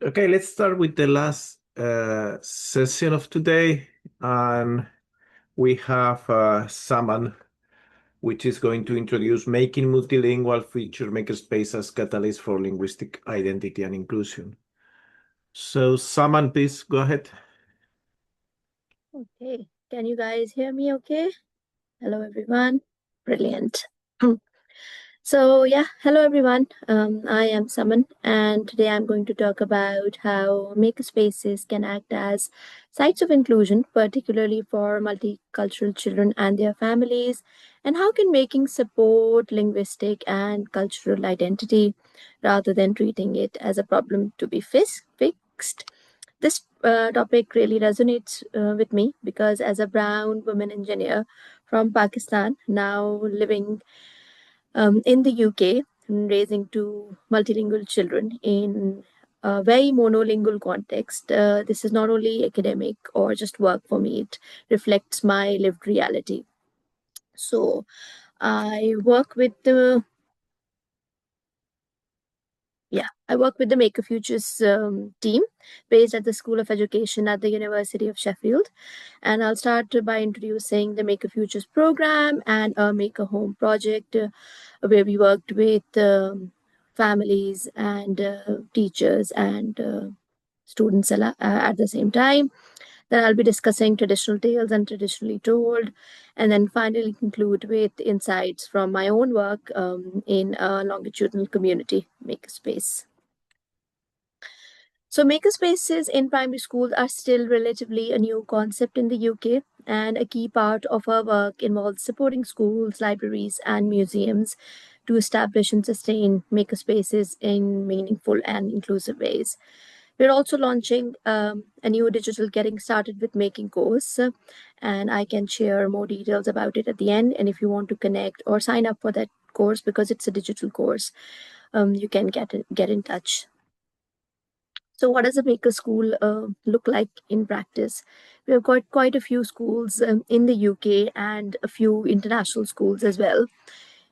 Okay, let's start with the last session of today. And we have Saman, which is going to introduce making multilingual feature makerspace as catalyst for linguistic identity and inclusion. So Saman, please go ahead. Okay, can you guys hear me okay? Hello, everyone. Brilliant. So, yeah, hello, everyone. I am Saman, and today I'm going to talk about how makerspaces can act as sites of inclusion, particularly for multicultural children and their families, and how can making support linguistic and cultural identity rather than treating it as a problem to be fixed. This topic really resonates with me because, as a brown woman engineer from Pakistan, now living in the UK, and raising two multilingual children in a very monolingual context, this is not only academic or just work for me, it reflects my lived reality. So, I work with the I work with the Maker Futures team based at the School of Education at the University of Sheffield. And I'll start by introducing the Maker Futures program and a Maker Home project where we worked with families and teachers and students at the same time. Then I'll be discussing traditional tales and traditionally told, and then finally conclude with insights from my own work in a longitudinal community makerspace. So, makerspaces in primary schools are still relatively a new concept in the UK, and a key part of our work involves supporting schools, libraries, and museums to establish and sustain makerspaces in meaningful and inclusive ways. We're also launching a new digital Getting Started with Making course, and I can share more details about it at the end. And if you want to connect or sign up for that course because it's a digital course, you can get in touch. So, what does a maker school look like in practice? We have got quite a few schools in the UK and a few international schools as well.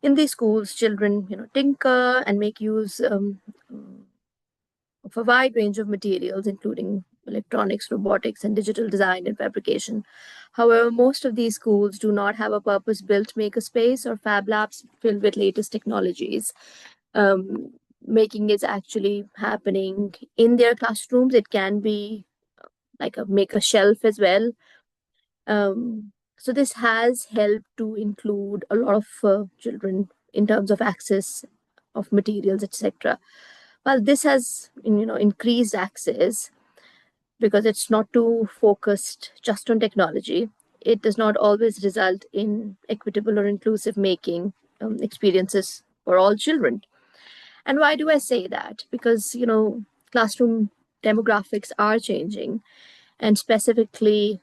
In these schools, children, tinker and make use of a wide range of materials, including electronics, robotics, and digital design and fabrication. However, most of these schools do not have a purpose-built makerspace or fab labs filled with latest technologies. Making is actually happening in their classrooms. It can be like a make a shelf as well. So this has helped to include a lot of children in terms of access of materials, etc. Well, this has increased access because it's not too focused just on technology. It does not always result in equitable or inclusive making experiences for all children. And why do I say that? Because, classroom demographics are changing. And specifically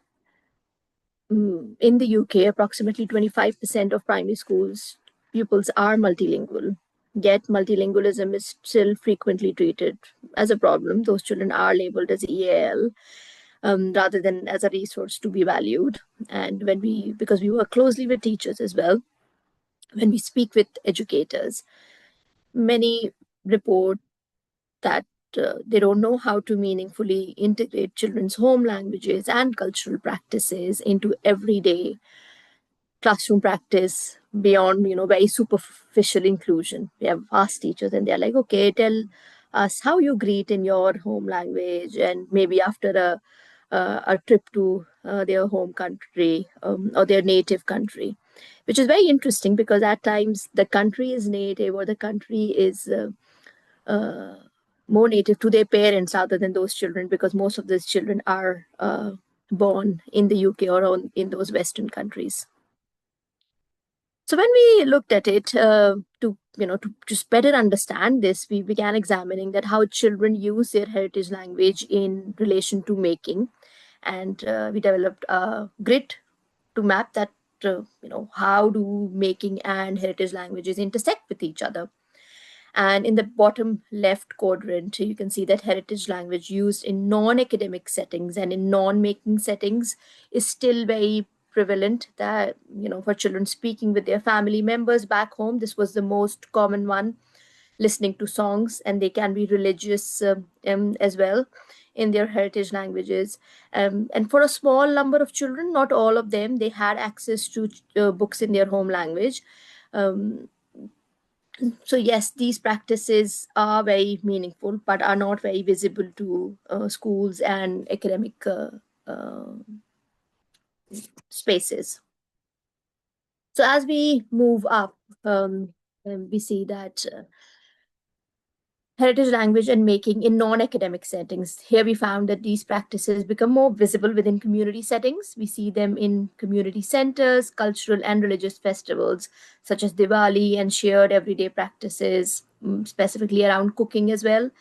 in the UK, approximately 25% of primary schools pupils are multilingual. Yet, multilingualism is still frequently treated as a problem. Those children are labeled as EAL rather than as a resource to be valued. And because we work closely with teachers as well, when we speak with educators, many report that they don't know how to meaningfully integrate children's home languages and cultural practices into everyday classroom practice beyond very superficial inclusion. We have asked teachers and they're like, okay, tell us how you greet in your home language, and maybe after a trip to their home country or their native country, which is very interesting because at times the country is native or the country is more native to their parents rather than those children, because most of these children are born in the UK or in those Western countries. So when we looked at it to just better understand this, we began examining that how children use their heritage language in relation to making, and we developed a grid to map that. How do making and heritage languages intersect with each other? And in the bottom left quadrant, you can see that heritage language used in non academic settings and in non making settings is still very prevalent. That, for children speaking with their family members back home, this was the most common one. listening to songs, and they can be religious as well in their heritage languages. And for a small number of children, not all of them, they had access to books in their home language. Um, so yes, these practices are very meaningful, but are not very visible to schools and academic uh, spaces. So as we move up, we see that heritage language and making in non-academic settings. Here we found that these practices become more visible within community settings. We see them in community centers, cultural and religious festivals, such as Diwali, and shared everyday practices, specifically around cooking as well.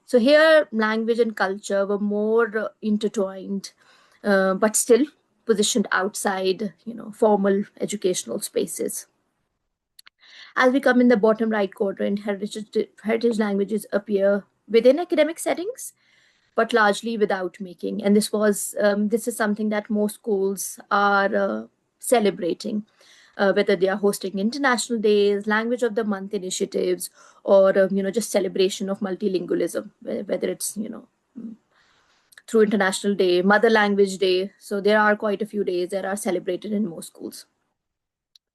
So here, language and culture were more intertwined, but still positioned outside, formal educational spaces. As we come in the bottom right quadrant, heritage languages appear within academic settings, but largely without making. And this is something that most schools are celebrating, whether they are hosting international days, language of the month initiatives, or just celebration of multilingualism, whether it's through International Day, Mother Language Day. So there are quite a few days that are celebrated in most schools.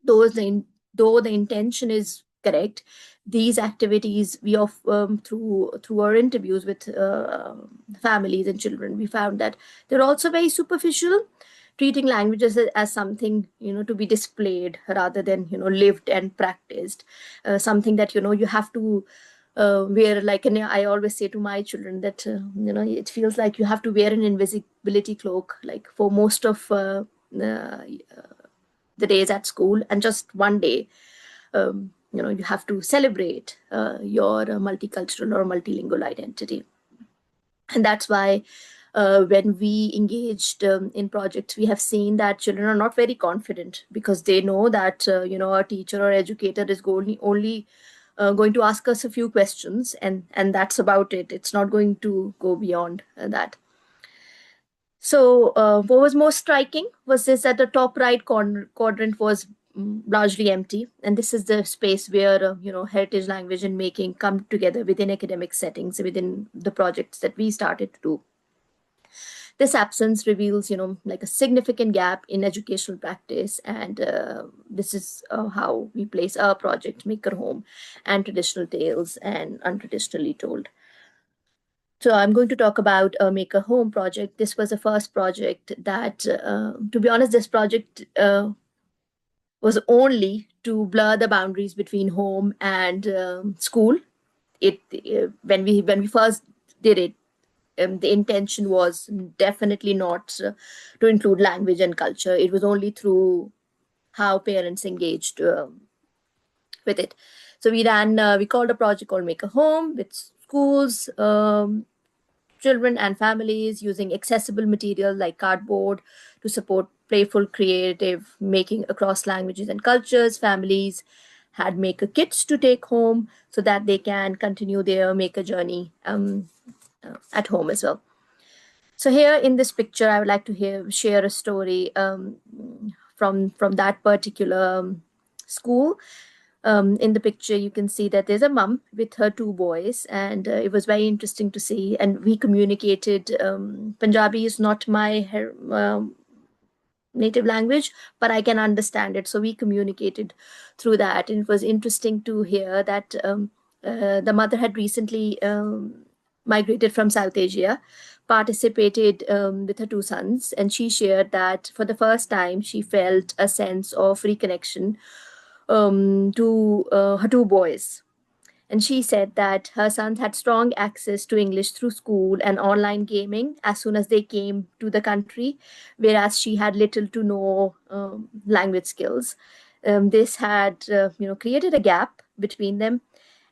Though the intention is correct, these activities through our interviews with families and children, we found that they're also very superficial, treating languages as something to be displayed rather than lived and practiced, something that you have to wear, like, and I always say to my children that it feels like you have to wear an invisibility cloak, like, for most of uh, the days at school, and just one day you have to celebrate your multicultural or multilingual identity. And that's why when we engaged in projects, we have seen that children are not very confident, because they know that a teacher or educator is only going to ask us a few questions, and that's about it. It's not going to go beyond that. So, what was most striking was this: that the top right quadrant was largely empty, and this is the space where heritage language and making come together within academic settings, within the projects that we started to do. This absence reveals, like, a significant gap in educational practice, and this is how we place our project, Maker Home, and traditional tales and untraditionally told. So I'm going to talk about a Maker Home project. This was the first project that, to be honest, this project was only to blur the boundaries between home and school. When we first did it, the intention was definitely not to include language and culture. It was only through how parents engaged with it. So we called a project called Make a Home with schools, children and families, using accessible material like cardboard to support playful, creative making across languages and cultures. Families had maker kits to take home so that they can continue their maker journey at home as well. So here in this picture, I would like to share a story from that particular school. In the picture, you can see that there's a mom with her two boys, and it was very interesting to see. And we communicated. Punjabi is not my native language, but I can understand it. So we communicated through that, and it was interesting to hear that the mother had recently migrated from South Asia, participated with her two sons, and she shared that for the first time she felt a sense of reconnection to her two boys. And she said that her sons had strong access to English through school and online gaming as soon as they came to the country, whereas she had little to no language skills. This had, created a gap between them.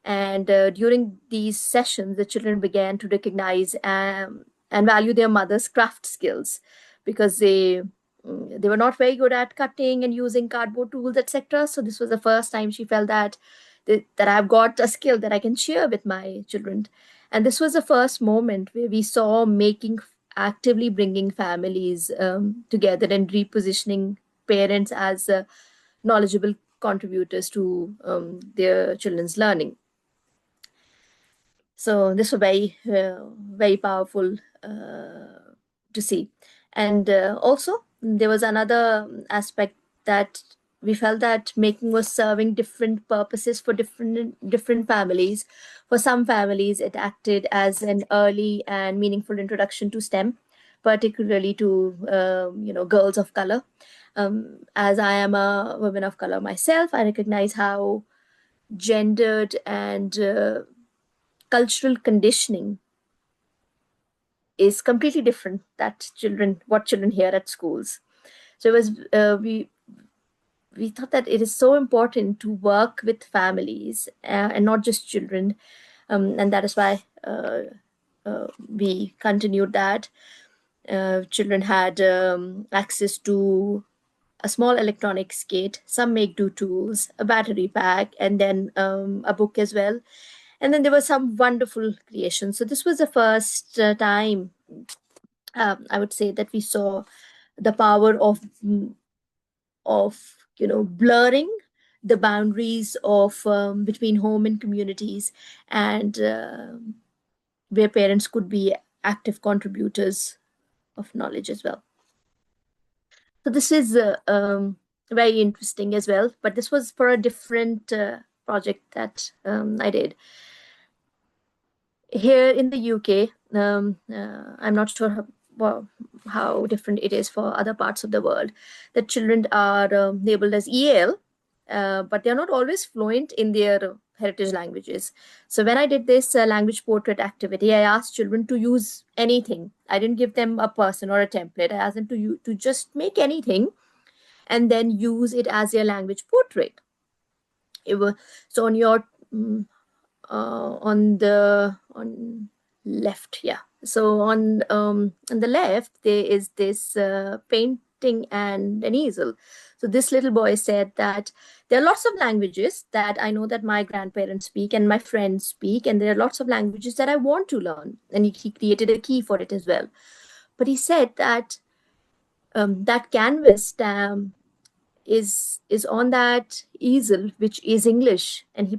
And during these sessions, the children began to recognize and value their mother's craft skills, because they were not very good at cutting and using cardboard tools, etc. So this was the first time she felt that I've got a skill that I can share with my children. And this was the first moment where we saw making actively bringing families together and repositioning parents as knowledgeable contributors to their children's learning. So this was very powerful to see. And also, there was another aspect that we felt that making was serving different purposes for different families. For some families, it acted as an early and meaningful introduction to STEM, particularly to girls of color. As I am a woman of color myself, I recognize how gendered and cultural conditioning is completely different that what children hear at schools. So it was we thought that it is so important to work with families and not just children, and that is why we continued that. Children had access to a small electronics kit, some make do tools, a battery pack, and then a book as well. And then there were some wonderful creations. So this was the first time I would say that we saw the power of blurring the boundaries of between home and communities, and where parents could be active contributors of knowledge as well. So this is very interesting as well, but this was for a different project that I did here in the UK. I'm not sure how different it is for other parts of the world. That children are labeled as EAL, but they're not always fluent in their heritage languages. So when I did this language portrait activity, I asked children to use anything. I didn't give them a person or a template. I asked them to just make anything and then use it as their language portrait. So on your on left, yeah. So on the left there is this painting and an easel. So this little boy said that there are lots of languages that I know that my grandparents speak and my friends speak, and there are lots of languages that I want to learn. And he created a key for it as well. But he said that that canvas is on that easel, which is English, and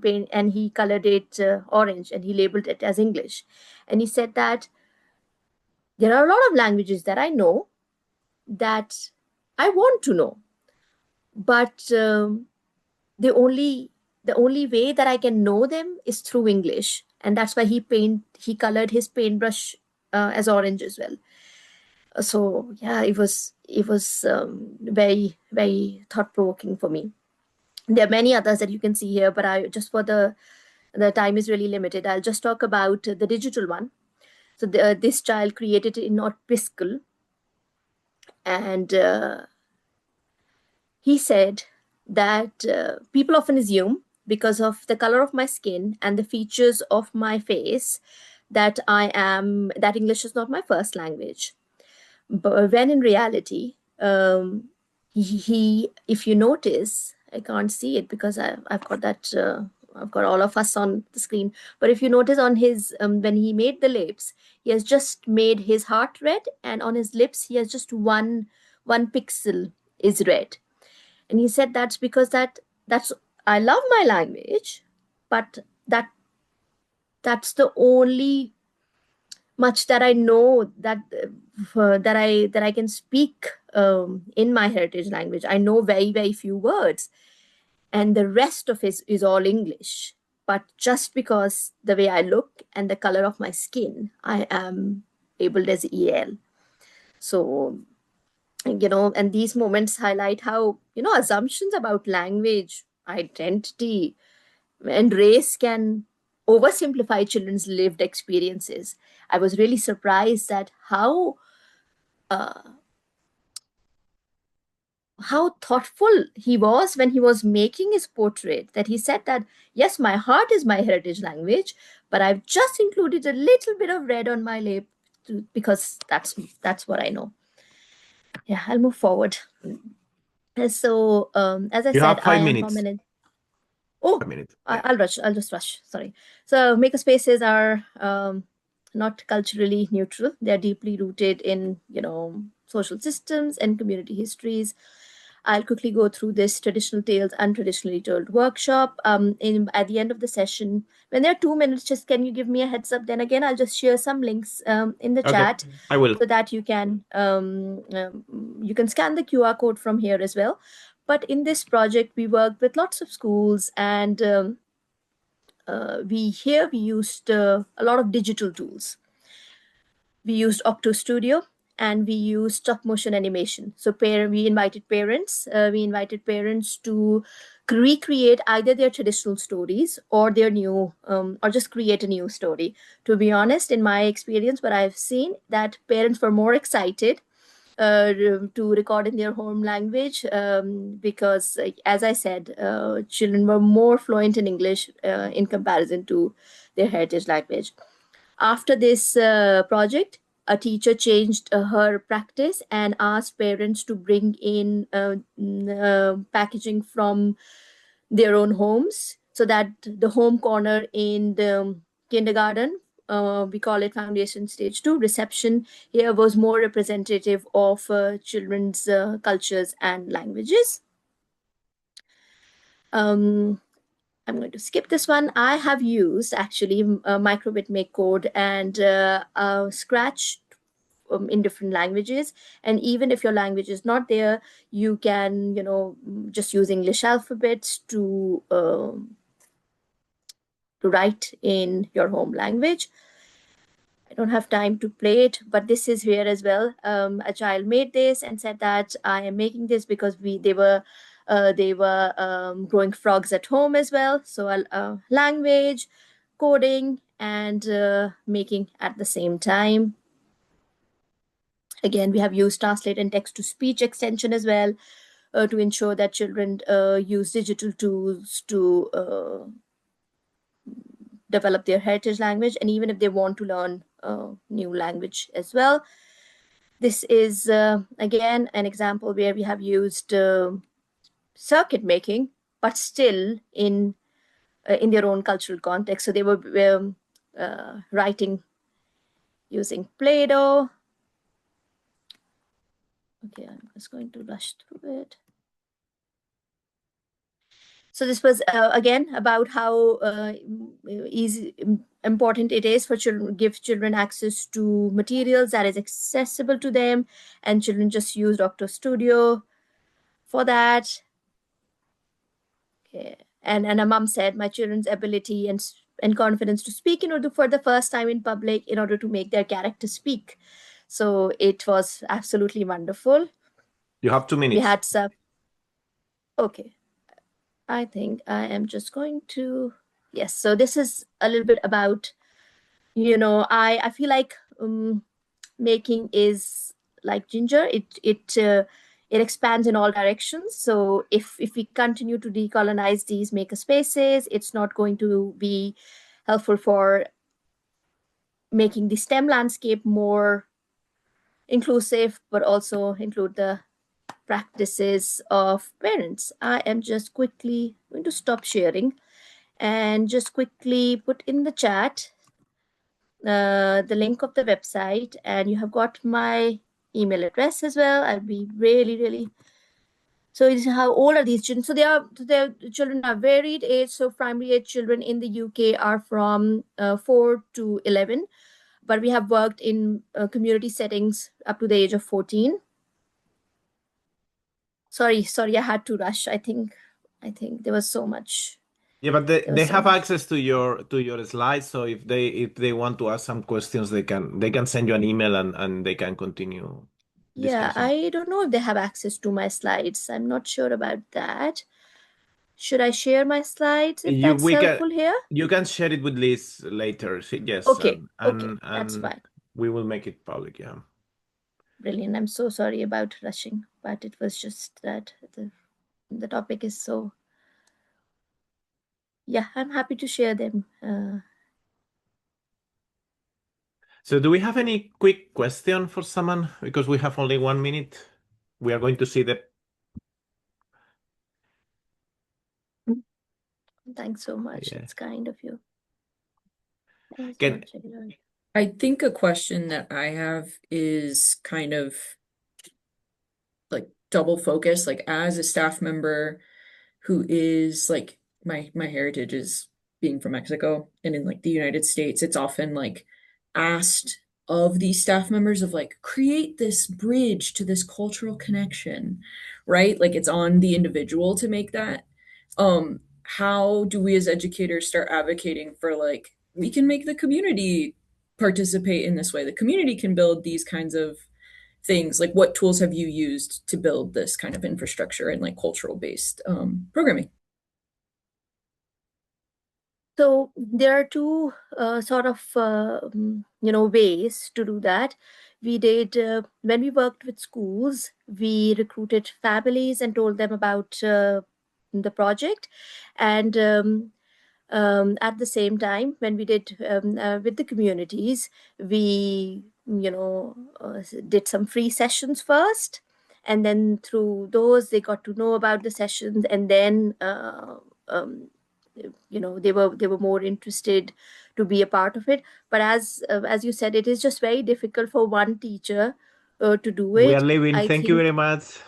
he colored it orange, and he labeled it as English. And he said that there are a lot of languages that I know that I want to know, but the only way that I can know them is through English, and that's why he colored his paintbrush as orange as well. So yeah, it was very very thought provoking for me. There are many others that you can see here, but I just for the time is really limited. I'll just talk about the digital one. So this child created it in North Piscal, and he said that people often assume because of the color of my skin and the features of my face that English is not my first language. But when in reality, if you notice, I can't see it because I've got that, I've got all of us on the screen. But if you notice on his, when he made the lips, he has just made his heart red, and on his lips, he has just one pixel is red. And he said that's because that's I love my language, but that's the only much that I know that I can speak in my heritage language. I know very very few words, and the rest of it is all English. But just because the way I look and the color of my skin, I am labeled as EL. So and these moments highlight how assumptions about language, identity, and race can oversimplify children's lived experiences. I was really surprised at how thoughtful he was when he was making his portrait, that he said that yes, my heart is my heritage language, but I've just included a little bit of red on my lip because that's what I know. Yeah, I'll move forward. So as I You said, have I 5 minutes. am prominent. Oh, 5 minutes. Yeah. I'll just rush. Sorry. So makerspaces are not culturally neutral. They're deeply rooted in social systems and community histories. I'll quickly go through this traditional tales, untraditionally told workshop. At the end of the session, when there are 2 minutes, just can you give me a heads up? Then again, I'll just share some links in the Okay, chat I will. so that you can scan the QR code from here as well. But in this project, we worked with lots of schools, and we used a lot of digital tools. We used Octo Studio and we used stop motion animation. So we invited parents. We invited parents to recreate either their traditional stories or their new, or just create a new story. To be honest, in my experience, what I've seen that parents were more excited to record in their home language because, as I said, children were more fluent in English in comparison to their heritage language. After this project, a teacher changed her practice and asked parents to bring in packaging from their own homes so that the home corner in the kindergarten, we call it foundation stage 2 reception, here was more representative of children's cultures and languages. I'm going to skip this one. I have used actually Microbit Make Code and Scratch in different languages. And even if your language is not there, you can, just use English alphabets to write in your home language. I don't have time to play it, but this is here as well. A child made this and said that I am making this because they were growing frogs at home as well. So language, coding, and making at the same time. Again, we have used Translate and text-to-speech extension as well to ensure that children use digital tools to develop their heritage language, and even if they want to learn new language as well. This is, again, an example where we have used circuit making, but still in their own cultural context. So they were writing using Play-Doh. Okay, I'm just going to rush through it. So this was, again, about how important it is for children, give children access to materials that is accessible to them, and children just use Octo Studio for that. Okay. And a mom said, my children's ability and confidence to speak in Urdu for the first time in public in order to make their character speak. So it was absolutely wonderful. You have 2 minutes. We had some. Okay. I think I am just going to, yes. So this is a little bit about, I feel like making is like ginger. It expands in all directions. So if we continue to decolonize these maker spaces, it's not going to be helpful for making the STEM landscape more inclusive, but also include the practices of parents. I am just quickly going to stop sharing and just quickly put in the chat the link of the website, and you have got my email address as well. I'll be really, really. So it's how old are these children? So their children are varied age. So primary age children in the UK are from 4 to 11, but we have worked in community settings up to the age of 14. Sorry, I had to rush. I think there was so much. Yeah, but they have access to your slides. So if they want to ask some questions, they can send you an email and they can continue Yeah, discussing. I don't know if they have access to my slides. I'm not sure about that. Should I share my slides if that's helpful here? You can share it with Liz later. Yes. Okay, and that's fine. we will make it public. Yeah. Brilliant. I'm so sorry about rushing, but it was just that the topic is so. Yeah, I'm happy to share them. So do we have any quick question for someone? Because we have only 1 minute. We are going to see the. Thanks so much. Yeah. It's kind of you. I think a question that I have is kind of like double focus, like as a staff member who is like my heritage is being from Mexico, and in like the United States, it's often like asked of these staff members of like create this bridge to this cultural connection, right? Like it's on the individual to make that. How do we as educators start advocating for like we can make the community participate in this way? The community can build these kinds of things. Like what tools have you used to build this kind of infrastructure and like cultural based programming? So there are two sort of ways to do that. We did when we worked with schools, we recruited families and told them about the project, and at the same time, when we did with the communities, we did some free sessions first, and then through those they got to know about the sessions, and then they were more interested to be a part of it. But as you said, it is just very difficult for one teacher to do We are it. leaving. I Thank you think very much.